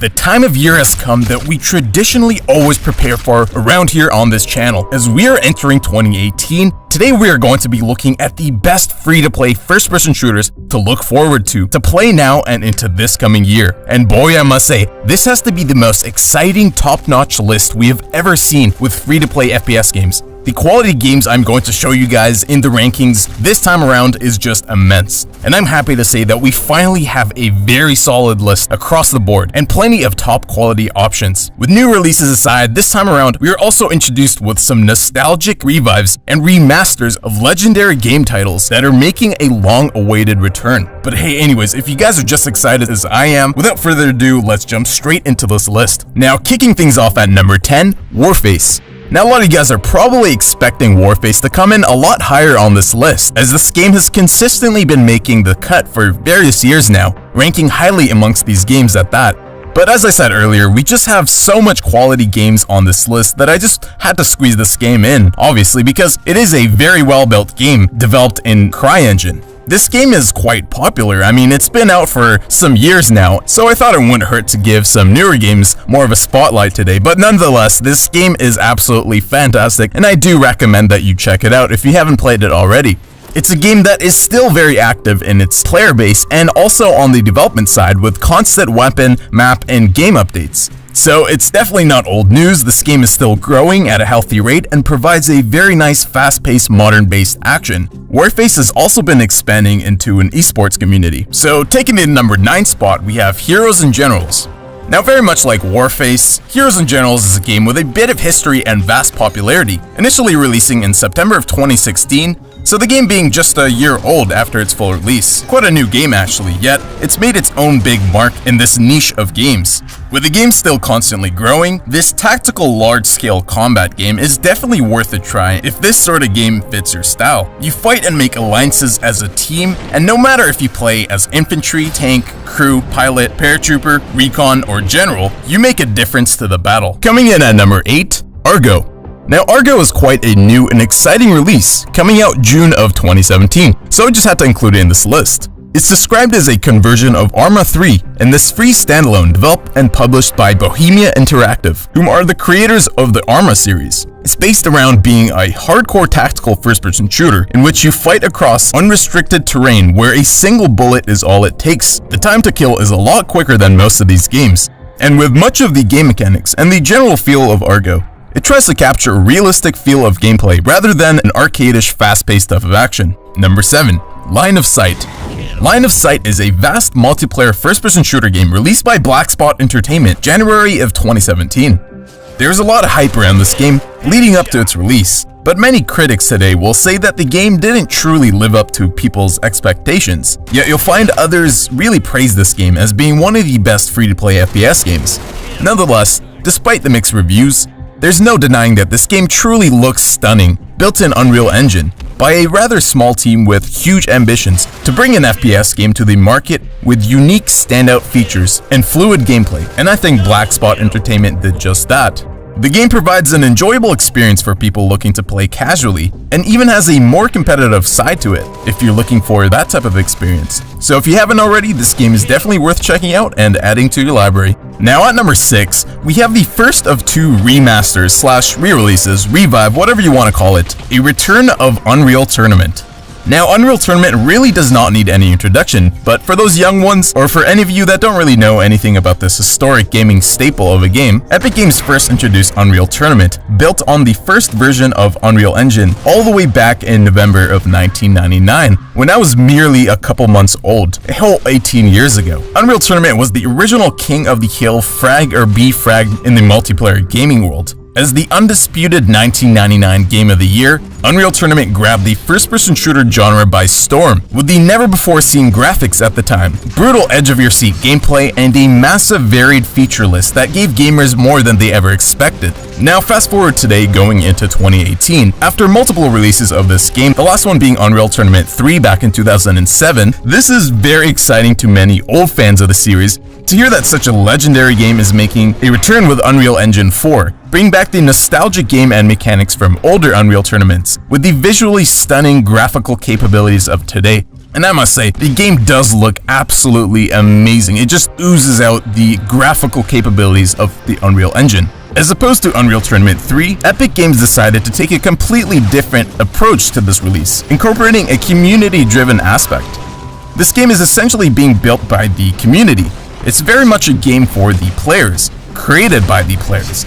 The time of year has come that we traditionally always prepare for around here on this channel. As we are entering 2018, today we are going to be looking at the best free-to-play first-person shooters to look forward to play now and into this coming year. And boy, I must say, this has to be the most exciting, top-notch list we have ever seen with free-to-play FPS games. The quality of games I'm going to show you guys in the rankings this time around is just immense. And I'm happy to say that we finally have a very solid list across the board and plenty of top quality options. With new releases aside, this time around we are also introduced with some nostalgic revives and remasters of legendary game titles that are making a long-awaited return. But hey, anyways, if you guys are just excited as I am, without further ado, let's jump straight into this list. Now, kicking things off at number 10, Warface. Now, a lot of you guys are probably expecting Warface to come in a lot higher on this list, as this game has consistently been making the cut for various years now, ranking highly amongst these games at that. But as I said earlier, we just have so much quality games on this list that I just had to squeeze this game in, obviously, because it is a very well-built game developed in CryEngine. This game is quite popular. I mean, it's been out for some years now, so I thought it wouldn't hurt to give some newer games more of a spotlight today. But nonetheless, this game is absolutely fantastic, and I do recommend that you check it out if you haven't played it already. It's a game that is still very active in its player base and also on the development side with constant weapon, map, and game updates. So it's definitely not old news. This game is still growing at a healthy rate and provides a very nice fast-paced modern-based action. Warface has also been expanding into an esports community. So taking the number 9 spot, we have Heroes and Generals. Now, very much like Warface, Heroes and Generals is a game with a bit of history and vast popularity, initially releasing in September of 2016, so the game being just a year old after its full release. Quite a new game actually, yet it's made its own big mark in this niche of games. With the game still constantly growing, this tactical large-scale combat game is definitely worth a try if this sort of game fits your style. You fight and make alliances as a team, and no matter if you play as infantry, tank, crew, pilot, paratrooper, recon, or general, you make a difference to the battle. Coming in at number 8, Argo. Now, Argo is quite a new and exciting release, coming out June of 2017, so I just had to include it in this list. It's described as a conversion of Arma 3, and this free standalone developed and published by Bohemia Interactive, whom are the creators of the Arma series. It's based around being a hardcore tactical first-person shooter in which you fight across unrestricted terrain where a single bullet is all it takes. The time to kill is a lot quicker than most of these games, and with much of the game mechanics and the general feel of Argo, it tries to capture a realistic feel of gameplay rather than an arcadish, fast-paced type of action. Number 7, Line of Sight. Line of Sight is a vast multiplayer first-person shooter game released by Blackspot Entertainment, January of 2017. There's a lot of hype around this game leading up to its release, but many critics today will say that the game didn't truly live up to people's expectations. Yet you'll find others really praise this game as being one of the best free-to-play FPS games. Nonetheless, despite the mixed reviews, there's no denying that this game truly looks stunning, built in Unreal Engine, by a rather small team with huge ambitions to bring an FPS game to the market with unique standout features and fluid gameplay, and I think Blackspot Entertainment did just that. The game provides an enjoyable experience for people looking to play casually, and even has a more competitive side to it if you're looking for that type of experience. So if you haven't already, this game is definitely worth checking out and adding to your library. Now at number 6, we have the first of 2 remasters slash re-releases, revive, whatever you want to call it, a return of Unreal Tournament. Now, Unreal Tournament really does not need any introduction, but for those young ones, or for any of you that don't really know anything about this historic gaming staple of a game, Epic Games first introduced Unreal Tournament, built on the first version of Unreal Engine, all the way back in November of 1999, when I was merely a couple months old, a whole 18 years ago. Unreal Tournament was the original King of the Hill frag or B-frag in the multiplayer gaming world. As the undisputed 1999 Game of the Year, Unreal Tournament grabbed the first-person shooter genre by storm, with the never-before-seen graphics at the time, brutal edge-of-your-seat gameplay, and a massive varied feature list that gave gamers more than they ever expected. Now fast forward today going into 2018, after multiple releases of this game, the last one being Unreal Tournament 3 back in 2007, this is very exciting to many old fans of the series to hear that such a legendary game is making a return with Unreal Engine 4, bringing back the nostalgic game and mechanics from older Unreal Tournaments with the visually stunning graphical capabilities of today. And I must say, the game does look absolutely amazing. It just oozes out the graphical capabilities of the Unreal Engine. As opposed to Unreal Tournament 3, Epic Games decided to take a completely different approach to this release, incorporating a community-driven aspect. This game is essentially being built by the community. It's very much a game for the players, created by the players.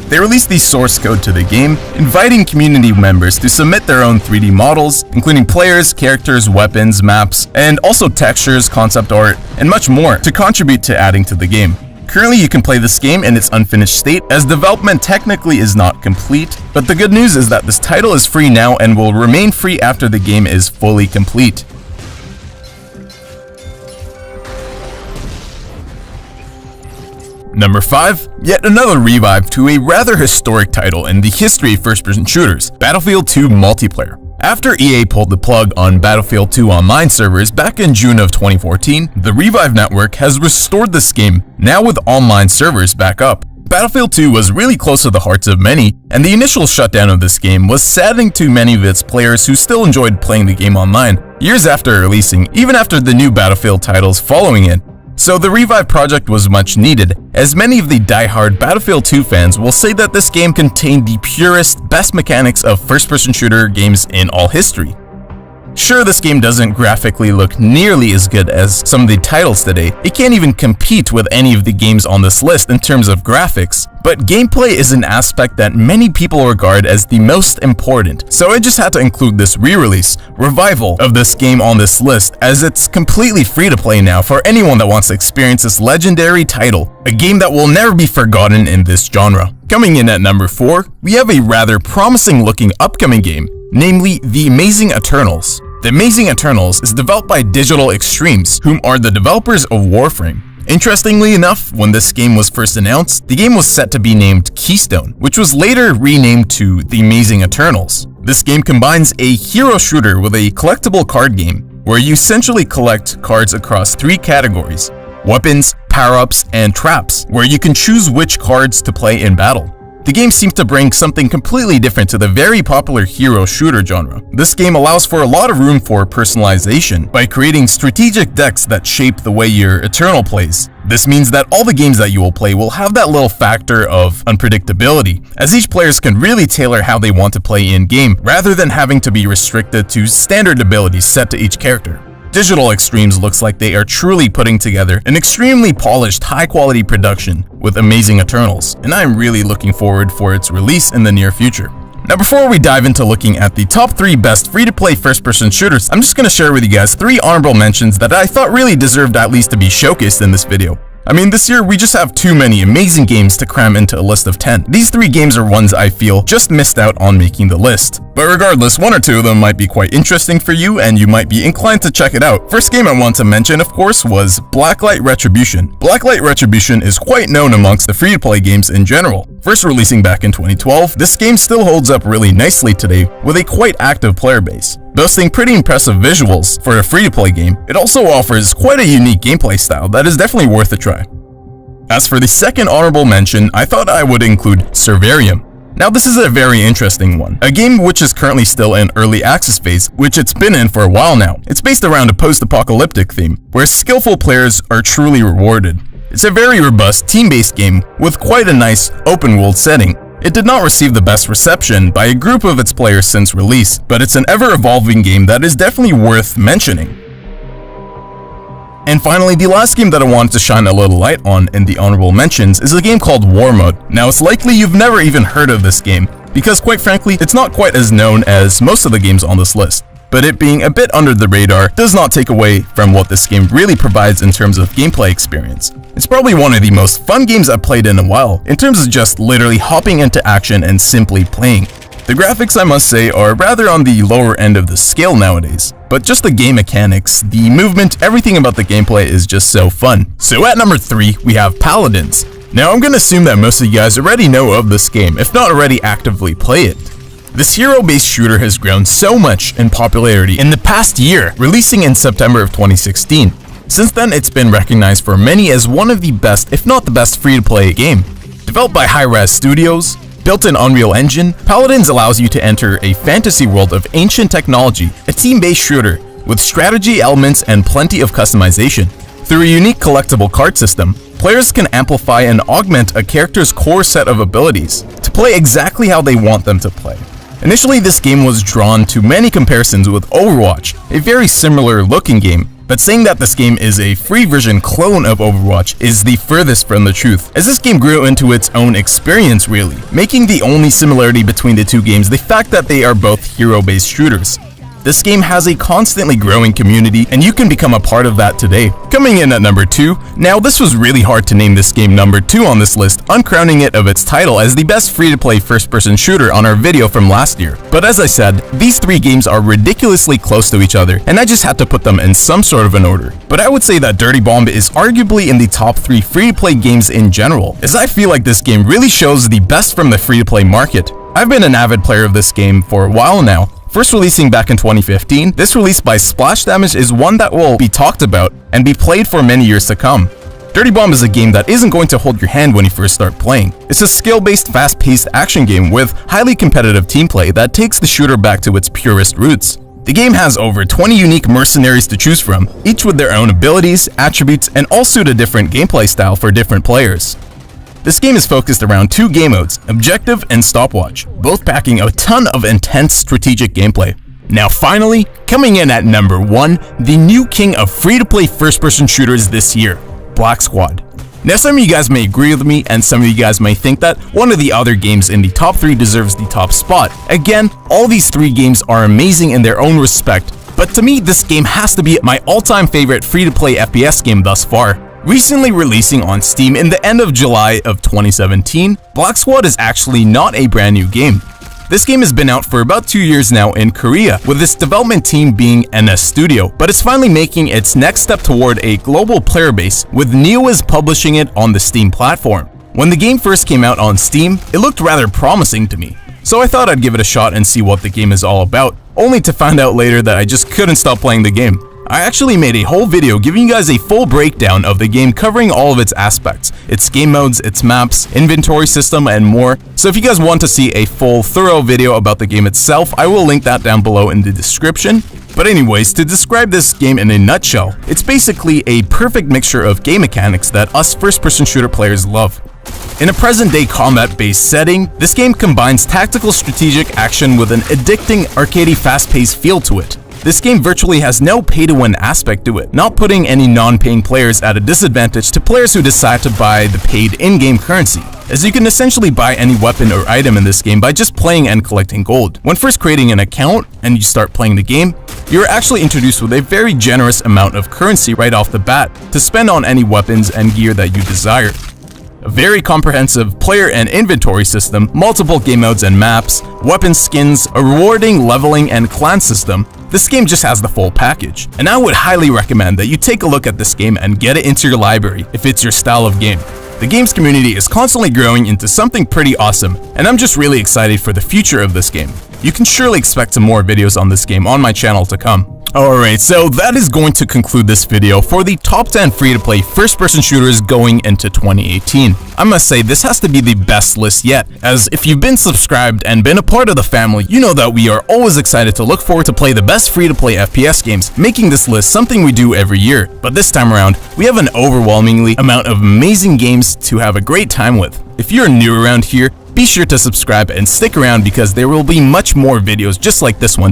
They released the source code to the game, inviting community members to submit their own 3D models, including players, characters, weapons, maps, and also textures, concept art, and much more to contribute to adding to the game. Currently, you can play this game in its unfinished state, as development technically is not complete, but the good news is that this title is free now and will remain free after the game is fully complete. Number 5, yet another revive to a rather historic title in the history of first-person shooters, Battlefield 2 Multiplayer. After EA pulled the plug on Battlefield 2 online servers back in June of 2014, the Revive network has restored this game, now with online servers back up. Battlefield 2 was really close to the hearts of many, and the initial shutdown of this game was saddening to many of its players who still enjoyed playing the game online, years after releasing, even after the new Battlefield titles following it. So the Revive project was much needed, as many of the die-hard Battlefield 2 fans will say that this game contained the purest, best mechanics of first-person shooter games in all history. Sure, this game doesn't graphically look nearly as good as some of the titles today. It can't even compete with any of the games on this list in terms of graphics, but gameplay is an aspect that many people regard as the most important, so I just had to include this re-release, revival of this game on this list, as it's completely free to play now for anyone that wants to experience this legendary title, a game that will never be forgotten in this genre. Coming in at number 4, we have a rather promising looking upcoming game, namely The Amazing Eternals. The Amazing Eternals is developed by Digital Extremes, whom are the developers of Warframe. Interestingly enough, when this game was first announced, the game was set to be named Keystone, which was later renamed to The Amazing Eternals. This game combines a hero shooter with a collectible card game, where you essentially collect cards across 3 categories: weapons, power-ups, and traps, where you can choose which cards to play in battle. The game seems to bring something completely different to the very popular hero shooter genre. This game allows for a lot of room for personalization by creating strategic decks that shape the way your Eternal plays. This means that all the games that you will play will have that little factor of unpredictability, as each player can really tailor how they want to play in-game, rather than having to be restricted to standard abilities set to each character. Digital Extremes looks like they are truly putting together an extremely polished, high-quality production with Amazing Eternals, and I'm really looking forward for its release in the near future. Now, before we dive into looking at the top 3 best free-to-play first-person shooters, I'm just going to share with you guys 3 honorable mentions that I thought really deserved at least to be showcased in this video. I mean, this year we just have too many amazing games to cram into a list of 10. These 3 games are ones I feel just missed out on making the list. But regardless, 1 or 2 of them might be quite interesting for you and you might be inclined to check it out. First game I want to mention, of course, was Blacklight Retribution. Blacklight Retribution is quite known amongst the free-to-play games in general. First releasing back in 2012, this game still holds up really nicely today with a quite active player base. Boasting pretty impressive visuals for a free-to-play game, it also offers quite a unique gameplay style that is definitely worth a try. As for the second honorable mention, I thought I would include Servarium. Now this is a very interesting one, a game which is currently still in early access phase, which it's been in for a while now. It's based around a post-apocalyptic theme, where skillful players are truly rewarded. It's a very robust, team-based game with quite a nice open-world setting. It did not receive the best reception by a group of its players since release, but it's an ever-evolving game that is definitely worth mentioning. And finally, the last game that I wanted to shine a little light on in the honorable mentions is a game called War Mode. Now, it's likely you've never even heard of this game, because quite frankly, it's not quite as known as most of the games on this list. But it being a bit under the radar does not take away from what this game really provides in terms of gameplay experience. It's probably one of the most fun games I've played in a while, in terms of just literally hopping into action and simply playing. The graphics, I must say, are rather on the lower end of the scale nowadays, but just the game mechanics, the movement, everything about the gameplay is just so fun. So at number 3, we have Paladins. Now I'm gonna assume that most of you guys already know of this game, if not already actively play it. This hero-based shooter has grown so much in popularity in the past year, releasing in September of 2016. Since then, it's been recognized for many as one of the best, if not the best, free-to-play game. Developed by Hi-Rez Studios, built in Unreal Engine, Paladins allows you to enter a fantasy world of ancient technology, a team-based shooter, with strategy elements and plenty of customization. Through a unique collectible card system, players can amplify and augment a character's core set of abilities to play exactly how they want them to play. Initially, this game was drawn to many comparisons with Overwatch, a very similar looking game, but saying that this game is a free version clone of Overwatch is the furthest from the truth, as this game grew into its own experience really, making the only similarity between the two games the fact that they are both hero-based shooters. This game has a constantly growing community, and you can become a part of that today. Coming in at number 2, now this was really hard to name this game number 2 on this list, uncrowning it of its title as the best free-to-play first-person shooter on our video from last year. But as I said, these 3 games are ridiculously close to each other, and I just had to put them in some sort of an order. But I would say that Dirty Bomb is arguably in the top 3 free-to-play games in general, as I feel like this game really shows the best from the free-to-play market. I've been an avid player of this game for a while now. First releasing back in 2015, this release by Splash Damage is one that will be talked about and be played for many years to come. Dirty Bomb is a game that isn't going to hold your hand when you first start playing. It's a skill-based, fast-paced action game with highly competitive team play that takes the shooter back to its purest roots. The game has over 20 unique mercenaries to choose from, each with their own abilities, attributes, and all suit a different gameplay style for different players. This game is focused around 2 game modes, Objective and Stopwatch, both packing a ton of intense strategic gameplay. Now finally, coming in at number 1, the new king of free-to-play first-person shooters this year, Black Squad. Now some of you guys may agree with me, and some of you guys may think that one of the other games in the top 3 deserves the top spot. Again, all these 3 games are amazing in their own respect, but to me this game has to be my all-time favorite free-to-play FPS game thus far. Recently releasing on Steam in the end of July of 2017, Black Squad is actually not a brand new game. This game has been out for about 2 years now in Korea, with its development team being NS Studio, but it's finally making its next step toward a global player base, with Neowiz publishing it on the Steam platform. When the game first came out on Steam, it looked rather promising to me, so I thought I'd give it a shot and see what the game is all about, only to find out later that I just couldn't stop playing the game. I actually made a whole video giving you guys a full breakdown of the game covering all of its aspects, its game modes, its maps, inventory system, and more. So if you guys want to see a full, thorough video about the game itself, I will link that down below in the description. But anyways, to describe this game in a nutshell, it's basically a perfect mixture of game mechanics that us first-person shooter players love. In a present-day combat-based setting, this game combines tactical strategic action with an addicting, arcadey, fast-paced feel to it. This game virtually has no pay-to-win aspect to it, not putting any non-paying players at a disadvantage to players who decide to buy the paid in-game currency, as you can essentially buy any weapon or item in this game by just playing and collecting gold. When first creating an account and you start playing the game, you're actually introduced with a very generous amount of currency right off the bat to spend on any weapons and gear that you desire. A very comprehensive player and inventory system, multiple game modes and maps, weapon skins, a rewarding leveling and clan system. This game just has the full package, and I would highly recommend that you take a look at this game and get it into your library if it's your style of game. The game's community is constantly growing into something pretty awesome, and I'm just really excited for the future of this game. You can surely expect some more videos on this game on my channel to come. Alright, so that is going to conclude this video for the top 10 free-to-play first-person shooters going into 2018. I must say, this has to be the best list yet, as if you've been subscribed and been a part of the family, you know that we are always excited to look forward to play the best free-to-play FPS games, making this list something we do every year. But this time around, we have an overwhelmingly amount of amazing games to have a great time with. If you're new around here, be sure to subscribe and stick around because there will be much more videos just like this one